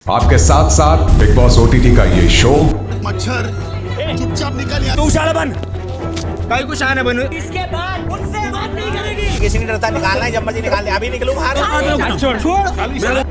आपके साथ साथ बिग बॉस ओटीटी का ये शो मच्छर चुपचाप निकल यार। तू शाला बन कहीं कुछ आने बनू इसके बाद मुझसे बात नहीं करेगी। किसी ने डरता निकालना है, जब मर्जी निकाल ले, अभी निकलूं बाहर। छोड़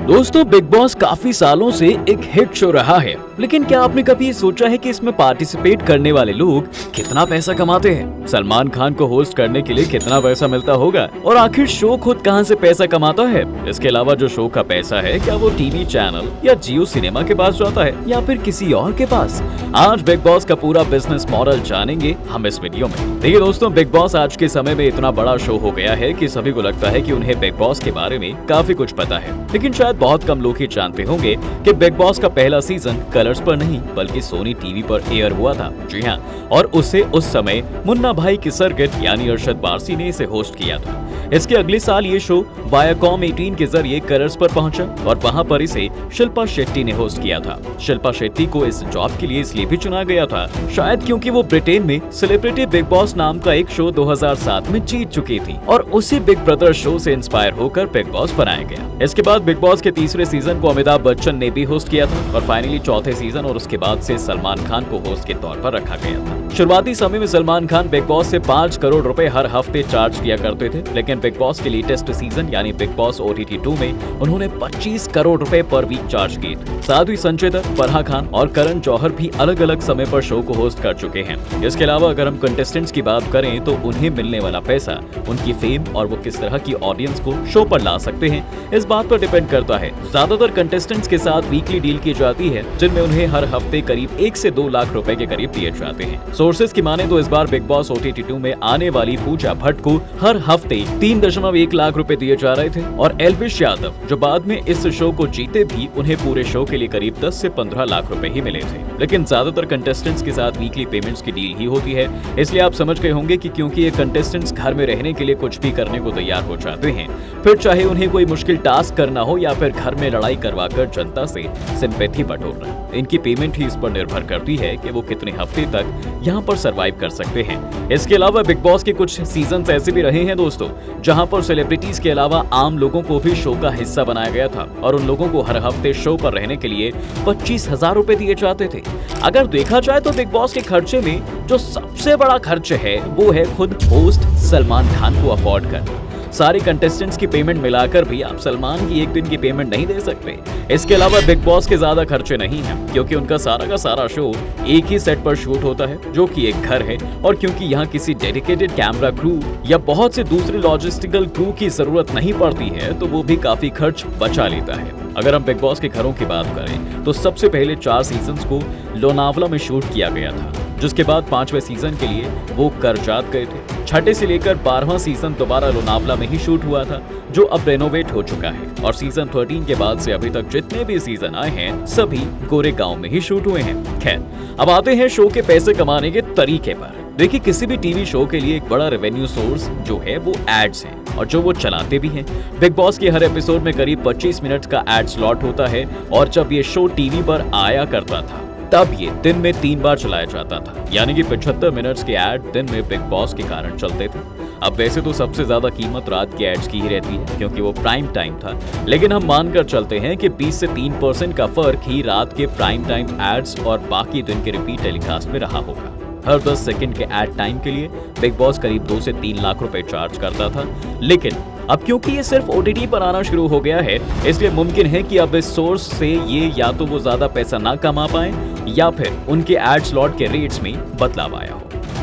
दोस्तों, बिग बॉस काफी सालों से एक हिट शो रहा है, लेकिन क्या आपने कभी ये सोचा है कि इसमें पार्टिसिपेट करने वाले लोग कितना पैसा कमाते हैं? सलमान खान को होस्ट करने के लिए कितना पैसा मिलता होगा और आखिर शो खुद कहां से पैसा कमाता है? इसके अलावा जो शो का पैसा है, क्या वो टीवी चैनल या जियो सिनेमा के पास जाता है या फिर किसी और के पास? आज बिग बॉस का पूरा बिजनेस मॉडल जानेंगे हम इस वीडियो में। देखिए दोस्तों, बिग बॉस आज के समय में इतना बड़ा शो हो गया है कि सभी को लगता है कि उन्हें बिग बॉस के बारे में काफी कुछ पता है, लेकिन शायद बहुत कम लोग ही जानते होंगे कि बिग बॉस का पहला सीजन कलर्स पर नहीं बल्कि सोनी टीवी पर एयर हुआ था। जी हाँ, और उसे उस समय मुन्ना भाई की सर्किट यानी अरशद वारसी ने इसे होस्ट किया था। इसके अगले साल ये शो वायाकॉम 18 के जरिए कलर्स पर पहुंचा और वहां पर इसे शिल्पा शेट्टी ने होस्ट किया था। शिल्पा शेट्टी को इस जॉब के लिए इसलिए भी चुना गया था, शायद क्योंकि वो ब्रिटेन में सेलिब्रिटी बिग बॉस नाम का एक शो 2007 में जीत चुकी थी और उसी बिग ब्रदर शो से इंस्पायर होकर बिग बॉस बनाया गया। इसके बाद बिग बॉस के तीसरे सीजन को अमिताभ बच्चन ने भी होस्ट किया था और फाइनली चौथे सीजन और उसके बाद से सलमान खान को होस्ट के तौर पर रखा गया था। शुरुआती समय में सलमान खान बिग बॉस से 5 करोड़ रुपए हर हफ्ते चार्ज किया करते थे, लेकिन बिग बॉस के लेटेस्ट सीजन यानी बिग बॉस ओटीटी 2 में उन्होंने 25 करोड़ रुपए पर वीक चार्ज किए थे। साथ ही संजय दत्त, फराह खान और करण जौहर भी अलग अलग समय पर शो को होस्ट कर चुके हैं। इसके अलावा अगर हम कंटेस्टेंट्स की बात करें तो उन्हें मिलने वाला पैसा उनकी फेम और वो किस तरह की ऑडियंस को शो पर ला सकते हैं, इस बात पर डिपेंड करता है। ज्यादातर कंटेस्टेंट्स के साथ वीकली डील की जाती है, जिनमें उन्हें हर हफ्ते करीब 1 से 2 लाख रुपए के करीब दिए जाते हैं। सोर्सेज की माने तो इस बार बिग बॉस ओटीटी 2 में आने वाली पूजा भट्ट को हर हफ्ते 3.1 लाख रुपए दिए जा रहे थे और एल्विश यादव, जो बाद में इस शो को जीते भी, उन्हें पूरे शो के लिए करीब 10 से 15 लाख रुपए ही मिले थे। लेकिन ज्यादातर कंटेस्टेंट्स के साथ वीकली पेमेंट्स की डील ही होती है, इसलिए आप समझ गए होंगे कि क्योंकि ये कंटेस्टेंट्स घर में रहने के लिए कुछ भी करने को तैयार हो जाते हैं, फिर चाहे उन्हें कोई मुश्किल टास्क करना हो या फिर घर में लड़ाई करवाकर जनता से सिंपैथी बटोरना, इनकी पेमेंट ही इस पर निर्भर करती है कि वो कितने हफ्ते तक यहाँ पर सरवाइव कर सकते हैं। इसके अलावा बिग बॉस के कुछ सीजन्स ऐसे भी रहे हैं दोस्तों, जहाँ पर सेलिब्रिटीज के अलावा आम लोगों को भी शो का हिस्सा बनाया गया था और उन लोगों को हर हफ्ते शो पर रहने के लिए 25,000 रुपए दिए जाते थे। अगर देखा जाए तो बिग बॉस के खर्चे में जो सबसे बड़ा खर्च है वो है खुद होस्ट सलमान खान को अफोर्ड करना। सारे कंटेस्टेंट्स की पेमेंट मिलाकर भी आप सलमान की एक दिन की पेमेंट नहीं दे सकते। इसके अलावा बिग बॉस के ज्यादा खर्चे नहीं हैं, क्योंकि उनका सारा का सारा शो एक ही सेट पर शूट होता है, जो कि एक घर है, और क्योंकि यहाँ किसी डेडिकेटेड कैमरा क्रू या बहुत से दूसरे लॉजिस्टिकल क्रू की जरूरत नहीं पड़ती है, तो वो भी काफी खर्च बचा लेता है। अगर हम बिग बॉस के घरों की बात करें तो सबसे पहले 4 सीजन्स को लोनावला में शूट किया गया था, जिसके बाद 5वें सीजन के लिए वो करजात गए थे। 6ठे से लेकर 12वां सीजन दोबारा लोनावला में ही शूट हुआ था, जो अब रेनोवेट हो चुका है, और सीजन 13 के बाद से अभी तक जितने भी सीजन आए हैं सभी गोरेगांव में ही शूट हुए हैं। खैर, अब आते हैं शो के पैसे कमाने के तरीके पर। देखिए, किसी भी टीवी शो के लिए एक बड़ा रेवेन्यू सोर्स जो है वो एड्स है, और जो वो चलाते भी हैं। बिग बॉस के हर एपिसोड में करीब 25 मिनट का एड स्लॉट होता है, और जब ये शो टीवी पर आया करता था तब ये दिन में 3 बार चलाया जाता था, यानी कि 75 मिनट्स के एड दिन में बिग बॉस के कारण चलते थे। अब वैसे तो सबसे ज्यादा कीमत रात के एड्स की ही रहती है, क्योंकि वो प्राइम टाइम था, लेकिन हम मानकर चलते हैं कि 20 से 3% का फर्क ही रात के प्राइम टाइम एड्स और बाकी दिन के रिपीट टेलीकास्ट में रहा होगा। हर 10 सेकंड के एड टाइम के लिए बिग बॉस करीब 2 से 3 लाख रुपए चार्ज करता था, लेकिन अब क्योंकि ये सिर्फ ओटीटी पर आना शुरू हो गया है, इसलिए मुमकिन है कि अब इस सोर्स से ये या तो वो ज्यादा पैसा ना कमा पाए या फिर उनके एड स्लॉट के रेट्स में बदलाव आया हो।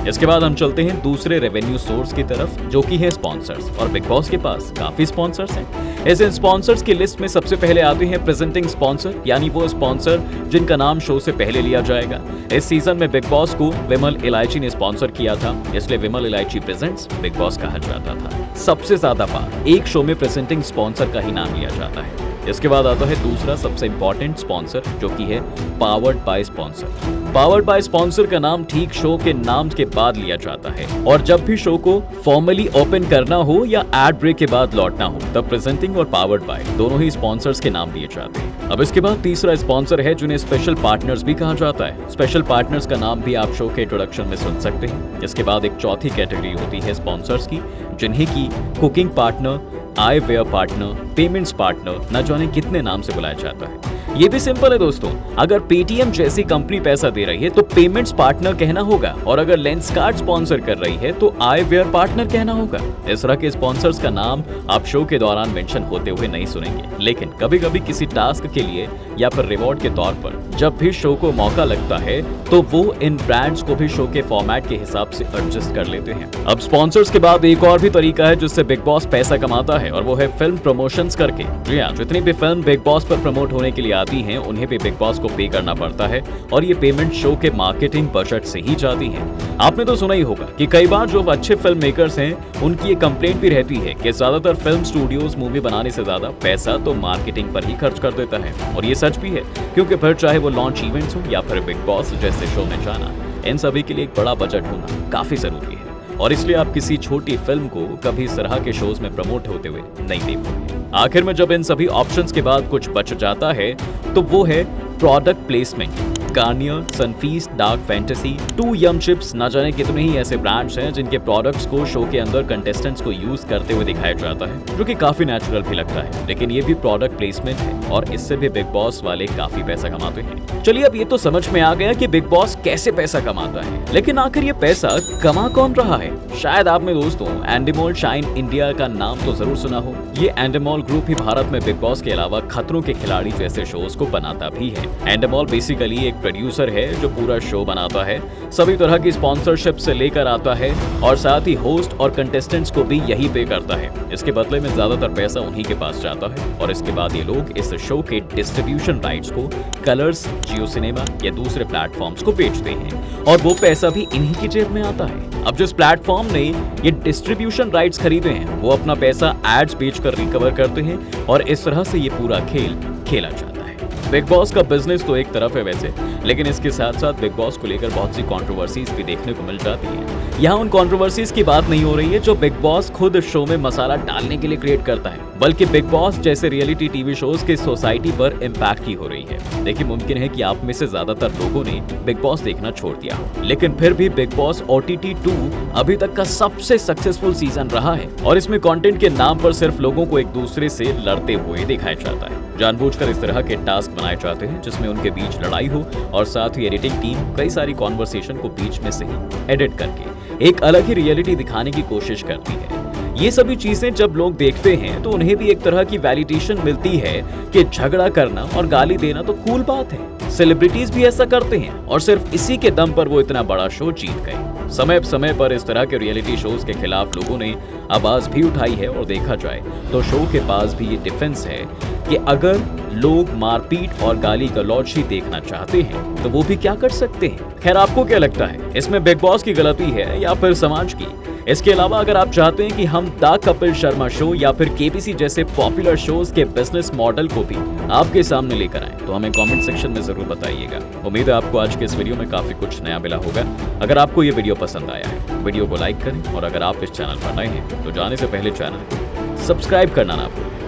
इसके बाद हम चलते हैं दूसरे रेवेन्यू सोर्स की तरफ, जो कि है स्पॉन्सर्स, और बिग बॉस के पास काफी स्पॉन्सर्स हैं। इस स्पॉन्सर्स की लिस्ट में सबसे पहले आते हैं प्रेजेंटिंग स्पॉन्सर, यानी वो स्पॉन्सर जिनका नाम शो से पहले लिया जाएगा। इस सीजन में बिग बॉस को विमल इलायची ने स्पॉन्सर किया था, इसलिए विमल इलायची प्रेजेंट्स बिग बॉस कहा जाता था। सबसे ज्यादा बार एक शो में प्रेजेंटिंग स्पॉन्सर का ही नाम लिया जाता है। इसके बाद आता है दूसरा सबसे इंपॉर्टेंट स्पॉन्सर, जो कि है powered by sponsor. Powered by sponsor का नाम ठीक शो के नाम के बाद लिया जाता है, और जब भी शो को फॉर्मली ओपन करना हो या एड ब्रेक के बाद लौटना हो, तब प्रेजेंटिंग और पावर्ड बाय दोनों ही स्पॉन्सर्स के नाम दिए जाते हैं। अब इसके बाद तीसरा स्पॉन्सर है जिन्हें स्पेशल पार्टनर्स भी कहा जाता है। स्पेशल पार्टनर्स का नाम भी आप शो के इंट्रोडक्शन में सुन सकते हैं। इसके बाद एक चौथी कैटेगरी होती है स्पॉन्सर्स की, जिन्हें की cooking partner, eyewear partner, payments partner, न जाने कितने नाम से बुलाया जाता है। ये भी सिंपल है दोस्तों, अगर पेटीएम जैसी कंपनी पैसा दे रही है तो पेमेंट्स पार्टनर कहना होगा, और अगर लेंसकार्ट स्पॉन्सर कर रही है तो आई वेयर पार्टनर कहना होगा। इस तरह के स्पॉन्सर्स का नाम आप शो के दौरान मेंशन होते हुए नहीं सुनेंगे, लेकिन कभी कभी किसी टास्क के लिए या फिर रिवॉर्ड के तौर पर जब भी शो को मौका लगता है तो वो इन ब्रांड्स को भी शो के फॉर्मेट के हिसाब से एडजस्ट कर लेते हैं। अब स्पॉन्सर्स के बाद एक और भी तरीका है जिससे बिग बॉस पैसा कमाता है, और वो है फिल्म प्रमोशंस करके। जी हाँ, जितनी भी फिल्म बिग बॉस पर प्रमोट होने के लिए आती हैं उन्हें भी बिग बॉस को पे करना पड़ता है, और ये पेमेंट शो के मार्केटिंग बजट से ही जाती है। आपने तो सुना ही होगा कि कई बार जो अच्छे फिल्म मेकर्स हैं उनकी ये कंप्लेंट भी रहती है कि ज्यादातर फिल्म स्टूडियोज मूवी बनाने से ज्यादा पैसा तो मार्केटिंग पर ही खर्च कर देता है, और ये सच भी है, क्योंकि फिर चाहे वो लॉन्च इवेंट्स हो या फिर बिग बॉस जैसे शो में जाना, इन सभी के लिए एक बड़ा बजट होना काफी जरूरी है। और इसलिए आप किसी छोटी फिल्म को कभी इस तरह के शोज में प्रमोट होते हुए नहीं देखोगे। आखिर में जब इन सभी ऑप्शंस के बाद कुछ बच जाता है तो वो है product placement. Garnier, Sunfeast, dark fantasy, 2 यम चिप्स, न जाने कितने ही ऐसे ब्रांड्स हैं जिनके प्रोडक्ट्स को शो के अंदर कंटेस्टेंट्स को यूज करते हुए दिखाया जाता है, जो कि काफी नेचुरल भी लगता है। लेकिन ये भी प्रोडक्ट प्लेसमेंट है और इससे भी बिग बॉस वाले काफी पैसा कमाते हैं। चलिए, अब ये तो समझ में आ गया कि बिग बॉस कैसे पैसा कमाता है, लेकिन आखिर ये पैसा कमा कौन रहा है? शायद आपने दोस्तों एंडेमोल शाइन इंडिया का नाम तो जरूर सुना हो। ये एंडेमोल ग्रुप ही भारत में बिग बॉस के अलावा खतरों के खिलाड़ी जैसे शोज को बनाता भी है। एंडेमोल बेसिकली एक प्रोड्यूसर है जो पूरा शो बनाता है, सभी तरह की स्पॉन्सरशिप से लेकर आता है, और साथ ही होस्ट और कंटेस्टेंट्स को भी यही पे करता है। इसके बदले में ज्यादातर पैसा उन्हीं के पास जाता है, और इसके बाद ये लोग इस शो के डिस्ट्रीब्यूशन राइट्स को कलर्स, जियो सिनेमा या दूसरे प्लेटफॉर्म्स को बेचते हैं, और वो पैसा भी इन्हीं की जेब में आता है। अब जिस प्लेटफॉर्म ने ये डिस्ट्रीब्यूशन राइट्स खरीदे हैं वो अपना पैसा एड्स बेचकर रिकवर करते हैं, और इस तरह से ये पूरा खेल खेला जाता है। बिग बॉस का बिजनेस तो एक तरफ है वैसे, लेकिन इसके साथ साथ बिग बॉस को लेकर बहुत सी कंट्रोवर्सीज भी देखने को मिल जाती है। यहाँ उन कंट्रोवर्सीज की बात नहीं हो रही है जो बिग बॉस खुद शो में मसाला डालने के लिए क्रिएट करता है, बल्कि बिग बॉस जैसे रियलिटी टीवी शोज के सोसाइटी पर इम्पैक्ट की हो रही है। देखिए, मुमकिन है कि आप में से ज्यादातर लोगों ने बिग बॉस देखना छोड़ दिया हो, लेकिन फिर भी बिग बॉस OTT 2 अभी तक का सबसे सक्सेसफुल सीजन रहा है, और इसमें कंटेंट के नाम पर सिर्फ लोगों को एक दूसरे से लड़ते हुए दिखाया जाता है। जानबूझकर इस तरह के टास्क बनाए जाते हैं जिसमें उनके बीच लड़ाई हो, और साथ ही एडिटिंग टीम कई सारी कॉन्वर्सेशन को बीच में से ही एडिट करके एक अलग ही रियलिटी दिखाने की कोशिश करती है। ये सभी चीजें जब लोग देखते हैं तो उन्हें भी एक तरह की वैलिडेशन मिलती है कि झगड़ा करना और गाली देना तो कूल बात है। सेलिब्रिटीज भी ऐसा करते हैं, और सिर्फ इसी के दम पर वो इतना बड़ा शो जीत गए। समय पर इस तरह के रियलिटी शोज के खिलाफ लोगों ने आवाज भी उठाई है, और देखा जाए तो शो के पास भी ये डिफेंस है कि अगर लोग मारपीट और गाली गलौज ही देखना चाहते हैं तो वो भी क्या कर सकते हैं। खैर, आपको क्या लगता है, इसमें बिग बॉस की गलती है या फिर समाज की? इसके अलावा अगर आप चाहते हैं कि हम द कपिल शर्मा शो या फिर KBC जैसे पॉपुलर शोज के बिजनेस मॉडल को भी आपके सामने लेकर आए तो हमें कमेंट सेक्शन में जरूर बताइएगा। उम्मीद है आपको आज के इस वीडियो में काफी कुछ नया मिला होगा। अगर आपको ये वीडियो पसंद आया है, वीडियो को लाइक करें, और अगर आप इस चैनल पर नए हैं तो जाने से पहले चैनल को सब्सक्राइब करना ना भूलें।